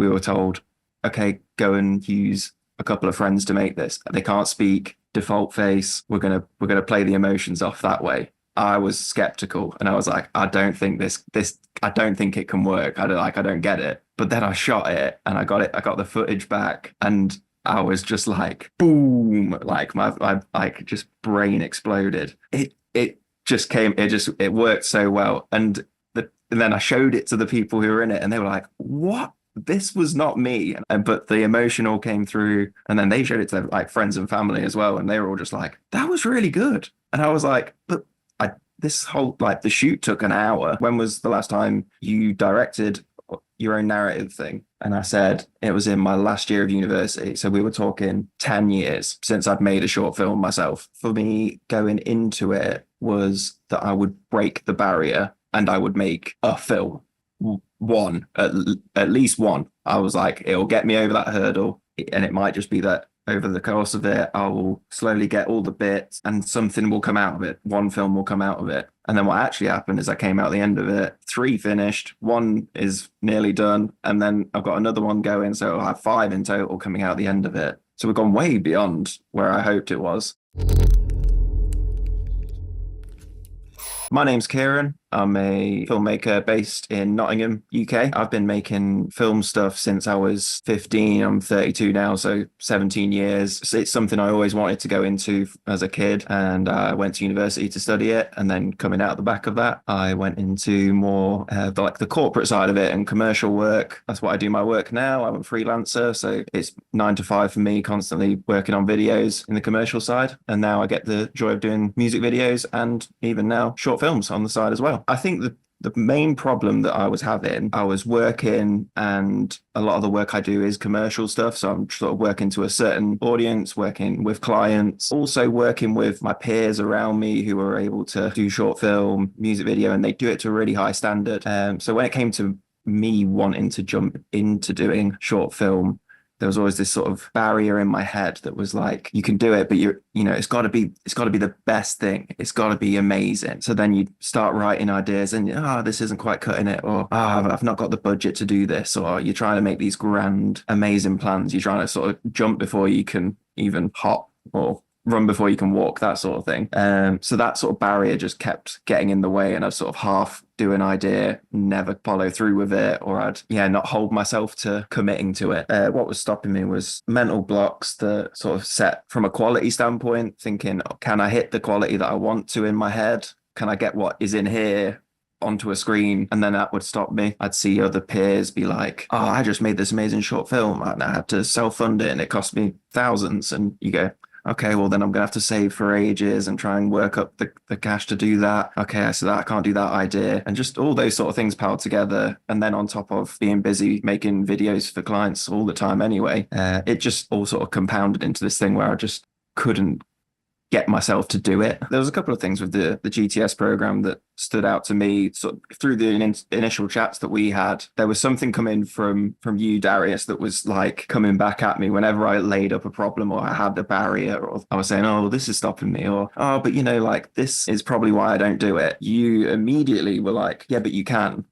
we were told, okay, go and use a couple of friends to make this. They can't speak, default face. We're gonna play the emotions off that way. I was skeptical and I was like, I don't think I don't think it can work. I don't get it. But then I shot it and I got the footage back and I was just like, boom, like my like just brain exploded. It just came, it worked so well. And then I showed it to the people who were in it and they were like, what? This was not me. But the emotion all came through. And then they showed it to their like friends and family as well. And they were all just like, that was really good. And I was like, but this whole like the shoot took an hour. When was the last time you directed your own narrative thing? And I said it was in my last year of university. So we were talking 10 years since I'd made a short film myself. For me, going into it was that I would break the barrier and I would make a film. One, at least one. I was like, it'll get me over that hurdle. And it might just be that over the course of it, I will slowly get all the bits and something will come out of it. One film will come out of it. And then what actually happened is I came out the end of it, 3 finished, 1 is nearly done. And then I've got another one going. So I'll have 5 in total coming out the end of it. So we've gone way beyond where I hoped it was. My name's Ciaran. I'm a filmmaker based in Nottingham, UK. I've been making film stuff since I was 15. I'm 32 now, so 17 years. So it's something I always wanted to go into as a kid, and I went to university to study it. And then coming out the back of that, I went into more like the corporate side of it and commercial work. That's what I do my work now. I'm a freelancer, so it's 9 to 5 for me, constantly working on videos in the commercial side. And now I get the joy of doing music videos and even now short films on the side as well. I think the main problem that I was having, I was working and a lot of the work I do is commercial stuff. So I'm sort of working to a certain audience, working with clients, also working with my peers around me who are able to do short film, music video, and they do it to a really high standard. So when it came to me wanting to jump into doing short film, there was always this sort of barrier in my head that was like, you can do it, but it's got to be the best thing. It's got to be amazing. So then you start writing ideas and, this isn't quite cutting it, or, I've not got the budget to do this, or you're trying to make these grand, amazing plans. You're trying to sort of jump before you can even hop or run before you can walk, that sort of thing. So that sort of barrier just kept getting in the way, and I'd sort of half do an idea, never follow through with it, or I'd not hold myself to committing to it. What was stopping me was mental blocks that sort of set from a quality standpoint, thinking, can I hit the quality that I want to in my head? Can I get what is in here onto a screen? And then that would stop me. I'd see other peers be like, I just made this amazing short film and I had to self-fund it and it cost me thousands. And you go, okay, well, then I'm going to have to save for ages and try and work up the cash to do that. Okay, so that I can't do that idea. And just all those sort of things piled together. And then on top of being busy making videos for clients all the time anyway, it just all sort of compounded into this thing where I just couldn't get myself to do it. There was a couple of things with the GTS program that stood out to me. So through the initial chats that we had, there was something coming from you, Darius, that was like coming back at me whenever I laid up a problem or I had a barrier, or I was saying, oh, this is stopping me, or but like this is probably why I don't do it. You immediately were like, yeah, but you can.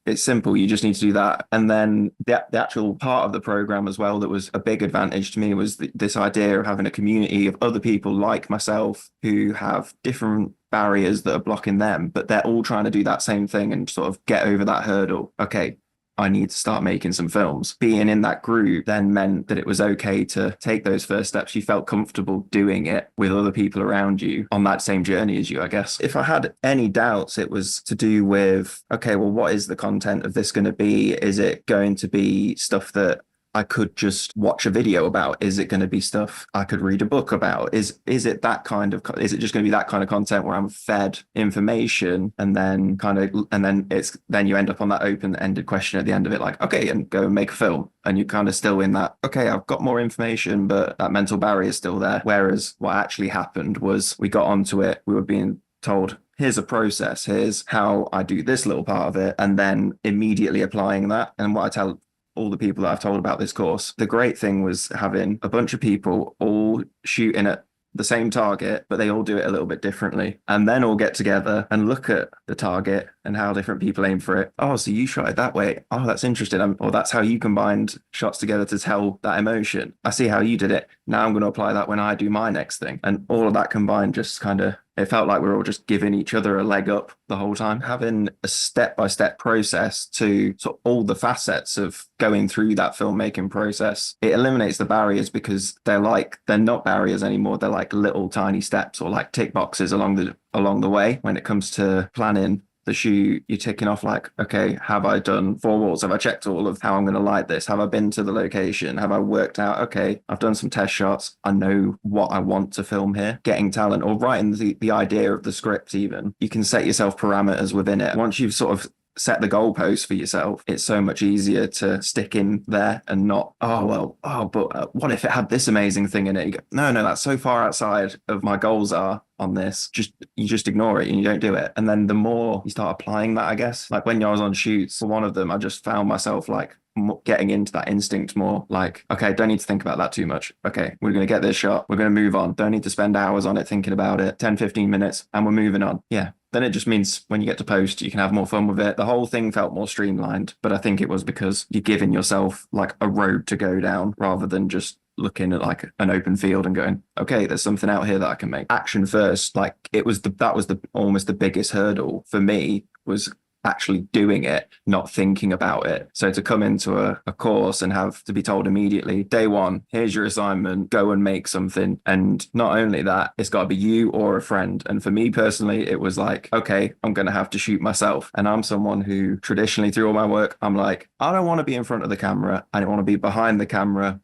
It's simple. You just need to do that. And then the actual part of the program as well that was a big advantage to me was this idea of having a community of other people like myself who have different barriers that are blocking them, but they're all trying to do that same thing and sort of get over that hurdle. Okay, I need to start making some films. Being in that group then meant that it was okay to take those first steps. You felt comfortable doing it with other people around you on that same journey as you, I guess. If I had any doubts, it was to do with, okay, well, what is the content of this going to be? Is it going to be stuff that I could just watch a video about? Is it going to be stuff I could read a book about? Is it that kind of, is it just going to be that kind of content where I'm fed information and then then you end up on that open-ended question at the end of it, like, okay, and go and make a film. And you're kind of still in that, okay, I've got more information, but that mental barrier is still there. Whereas what actually happened was we got onto it, we were being told, here's a process, here's how I do this little part of it, and then immediately applying that. And what I tell all the people that I've told about this course, the great thing was having a bunch of people all shooting at the same target, but they all do it a little bit differently, and then all get together and look at the target and how different people aim for it. Oh, so you shot it that way. Oh, that's interesting. Or that's how you combined shots together to tell that emotion. I see how you did it. Now I'm going to apply that when I do my next thing. And all of that combined just kind of, it felt like we were all just giving each other a leg up the whole time. Having a step-by-step process to sort of all the facets of going through that filmmaking process, it eliminates the barriers because they're not barriers anymore. They're like little tiny steps or like tick boxes along the way. When it comes to planning the shoot, you're ticking off like, okay, have I done four walls? Have I checked all of how I'm going to light this? Have I been to the location? Have I worked out, okay, I've done some test shots. I know what I want to film here. Getting talent or writing the idea of the script even. You can set yourself parameters within it. Once you've sort of set the goalposts for yourself, it's so much easier to stick in there and not, but what if it had this amazing thing in it? You go, no, that's so far outside of my goals are on this. You just ignore it and you don't do it. And then the more you start applying that, I guess, like when I was on shoots for one of them, I just found myself like getting into that instinct more, like, okay, don't need to think about that too much. Okay, we're going to get this shot, we're going to move on, don't need to spend hours on it thinking about it, 10-15 minutes and we're moving on. Yeah, then it just means when you get to post, you can have more fun with it. The whole thing felt more streamlined, but I think it was because you're giving yourself like a road to go down rather than just looking at like an open field and going, okay, there's something out here that I can make. Action first, like that was the almost the biggest hurdle for me, was actually doing it, not thinking about it. So to come into a course and have to be told immediately, day one, here's your assignment, go and make something. And not only that, it's got to be you or a friend. And for me personally, it was like, okay, I'm going to have to shoot myself. And I'm someone who traditionally through all my work, I'm like, I don't want to be in front of the camera. I don't want to be behind the camera.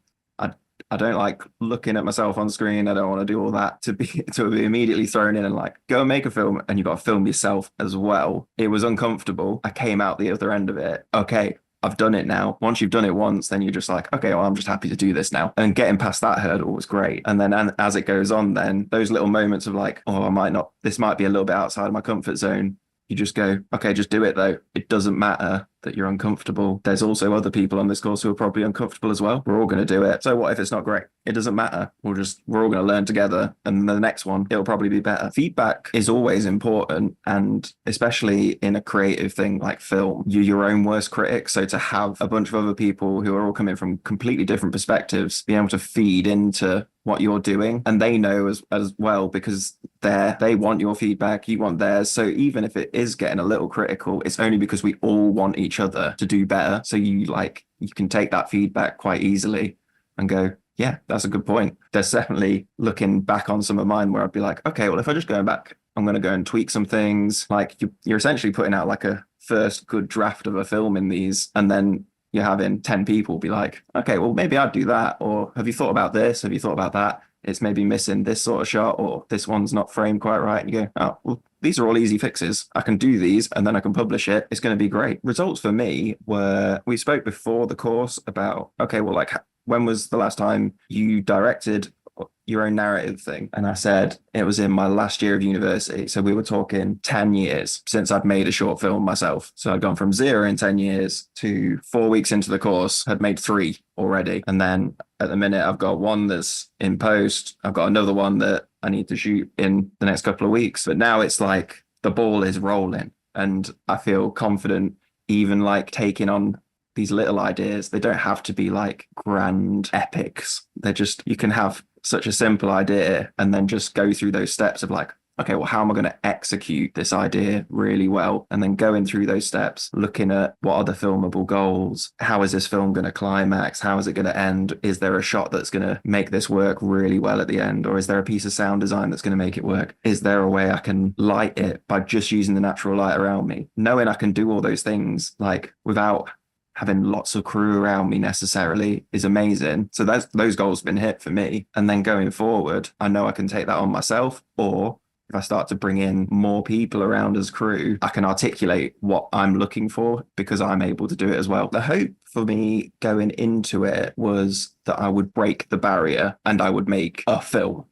I don't like looking at myself on screen. I don't want to do all that to be immediately thrown in and like, go and make a film and you got to film yourself as well. It was uncomfortable. I came out the other end of it. Okay, I've done it now. Once you've done it once, then you're just like, okay, well, I'm just happy to do this now. And getting past that hurdle was great. And then as it goes on, then those little moments of like, oh, this might be a little bit outside of my comfort zone. You just go, okay, just do it though. It doesn't matter that you're uncomfortable. There's also other people on this course who are probably uncomfortable as well. We're all going to do it. So what if it's not great? It doesn't matter. We're all going to learn together. And the next one, it'll probably be better. Feedback is always important. And especially in a creative thing like film, you're your own worst critic. So to have a bunch of other people who are all coming from completely different perspectives, being able to feed into what you're doing, and they know as well, because they want your feedback, you want theirs. So even if it is getting a little critical, it's only because we all want each other to do better. So you can take that feedback quite easily and go, yeah, that's a good point. There's definitely looking back on some of mine where I'd be like, okay, well, if I just go back, I'm going to go and tweak some things. Like you're essentially putting out like a first good draft of a film in these, and then you're having 10 people be like, okay, well, maybe I'd do that. Or have you thought about this? Have you thought about that? It's maybe missing this sort of shot, or this one's not framed quite right. And you go, oh, well, these are all easy fixes. I can do these and then I can publish it. It's going to be great. Results for me were, we spoke before the course about, okay, well, like, when was the last time you directed your own narrative thing? And I said it was in my last year of university. So we were talking 10 years since I'd made a short film myself. So I'd gone from 0 in 10 years to 4 weeks into the course, had made 3 already. And then at the minute, I've got one that's in post. I've got another one that I need to shoot in the next couple of weeks. But now it's like the ball is rolling and I feel confident even like taking on these little ideas. They don't have to be like grand epics. They're just, you can have such a simple idea and then just go through those steps of like, okay, well, how am I going to execute this idea really well? And then going through those steps, looking at what are the filmable goals? How is this film going to climax? How is it going to end? Is there a shot that's going to make this work really well at the end? Or is there a piece of sound design that's going to make it work? Is there a way I can light it by just using the natural light around me? Knowing I can do all those things like without having lots of crew around me necessarily is amazing. So those goals have been hit for me. And then going forward, I know I can take that on myself, or if I start to bring in more people around as crew, I can articulate what I'm looking for because I'm able to do it as well. The hope for me going into it was that I would break the barrier and I would make a film.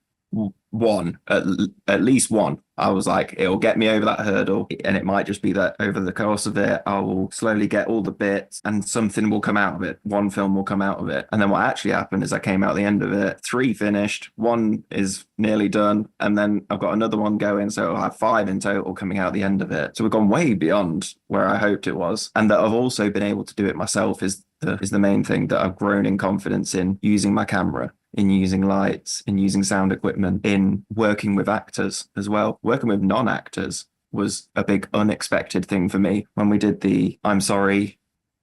One, at least one. I was like, it'll get me over that hurdle. And it might just be that over the course of it, I will slowly get all the bits and something will come out of it. One film will come out of it. And then what actually happened is I came out the end of it, three finished, one is nearly done. And then I've got another one going. So I'll have five in total coming out the end of it. So we've gone way beyond where I hoped it was. And that I've also been able to do it myself is the main thing, that I've grown in confidence in using my camera, in using lights, in using sound equipment, in working with actors as well. Working with non-actors was a big unexpected thing for me. When we did the I'm Sorry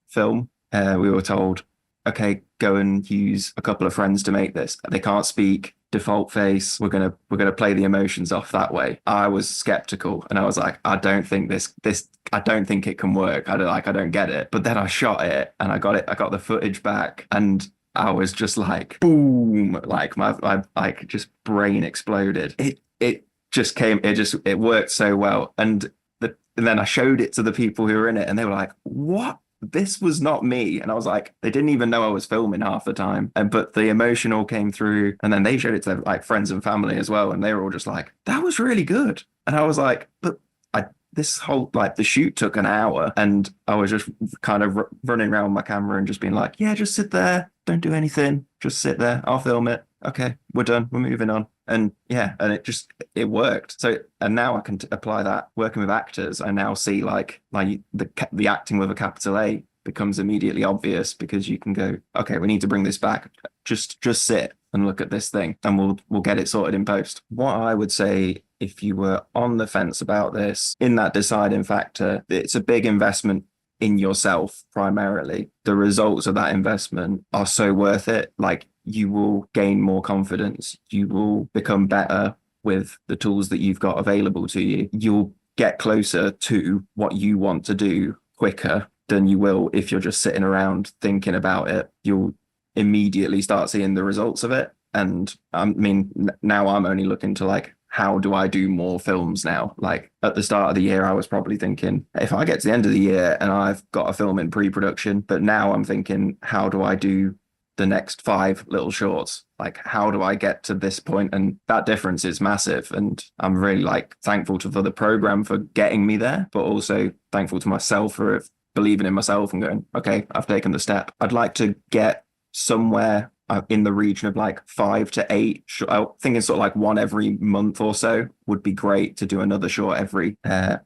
film, we were told, okay, go and use a couple of friends to make this. They can't speak, default face. We're gonna play the emotions off that way. I was skeptical and I was like, I don't think I don't think it can work. I don't get it. But then I shot it and I got the footage back and I was just like, boom, like my like just brain exploded. It just came, it worked so well. And then I showed it to the people who were in it and they were like, what? This was not me. And I was like, they didn't even know I was filming half the time. But the emotion all came through. And then they showed it to their like friends and family as well. And they were all just like, that was really good. And I was like, but this whole like the shoot took an hour and I was just kind of running around with my camera and just being like, yeah, just sit there, don't do anything, just sit there, I'll film it. Okay, we're done, we're moving on. And yeah, and it worked. So and now I can apply that working with actors. I now see like the acting with a capital A becomes immediately obvious because you can go, okay, we need to bring this back. Just sit and look at this thing and we'll get it sorted in post. What I would say, if you were on the fence about this, in that deciding factor, it's a big investment in yourself primarily. The results of that investment are so worth it. Like you will gain more confidence. You will become better with the tools that you've got available to you. You'll get closer to what you want to do quicker than you will if you're just sitting around thinking about it. You'll immediately start seeing the results of it. And I mean, now I'm only looking to like, how do I do more films now? Like at the start of the year, I was probably thinking, if I get to the end of the year and I've got a film in pre-production, but now I'm thinking, how do I do the next 5 little shorts? Like, how do I get to this point? And that difference is massive. And I'm really like thankful to the program for getting me there, but also thankful to myself for believing in myself and going, okay, I've taken the step. I'd like to get somewhere in the region of like 5 to 8. I think it's sort of like one every month or so would be great, to do another short every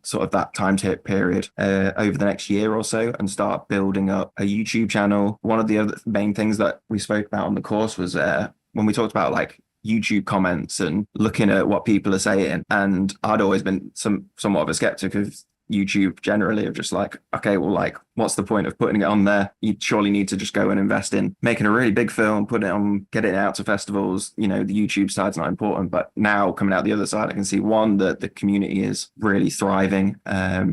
sort of that time period over the next year or so, and start building up a YouTube channel. One of the other main things that we spoke about on the course was when we talked about like YouTube comments and looking at what people are saying. And I'd always been somewhat of a skeptic of YouTube generally, of just like, okay, well, like, what's the point of putting it on there? You surely need to just go and invest in making a really big film, put it on, get it out to festivals. You know, the YouTube side's not important. But now coming out the other side, I can see, one, that the community is really thriving.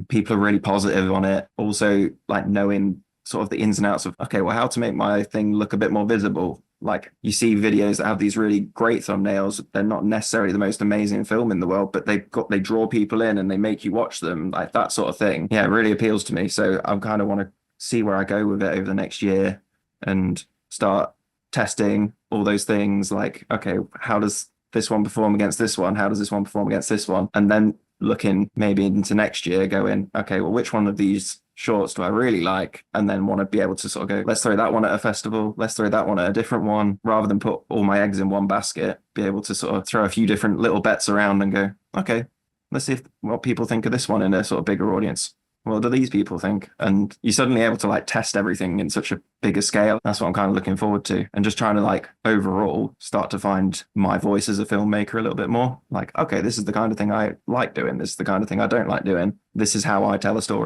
People are really positive on it. Also, like knowing sort of the ins and outs of, okay, well, how to make my thing look a bit more visible. Like you see videos that have these really great thumbnails. They're not necessarily the most amazing film in the world, but they draw people in and they make you watch them. Like that sort of thing. Yeah, it really appeals to me. So I kind of want to see where I go with it over the next year and start testing all those things. Like, okay, how does this one perform against this one? How does this one perform against this one? And then looking maybe into next year, going, okay, well, which one of these shorts do I really like? And then want to be able to sort of go, let's throw that one at a festival, let's throw that one at a different one, rather than put all my eggs in one basket. Be able to sort of throw a few different little bets around and go, okay, let's see what people think of this one in a sort of bigger audience. What do these people think? And you're suddenly able to like test everything in such a bigger scale. That's what I'm kind of looking forward to. And just trying to like overall start to find my voice as a filmmaker a little bit more. Like, okay, this is the kind of thing I like doing. This is the kind of thing I don't like doing. This is how I tell a story.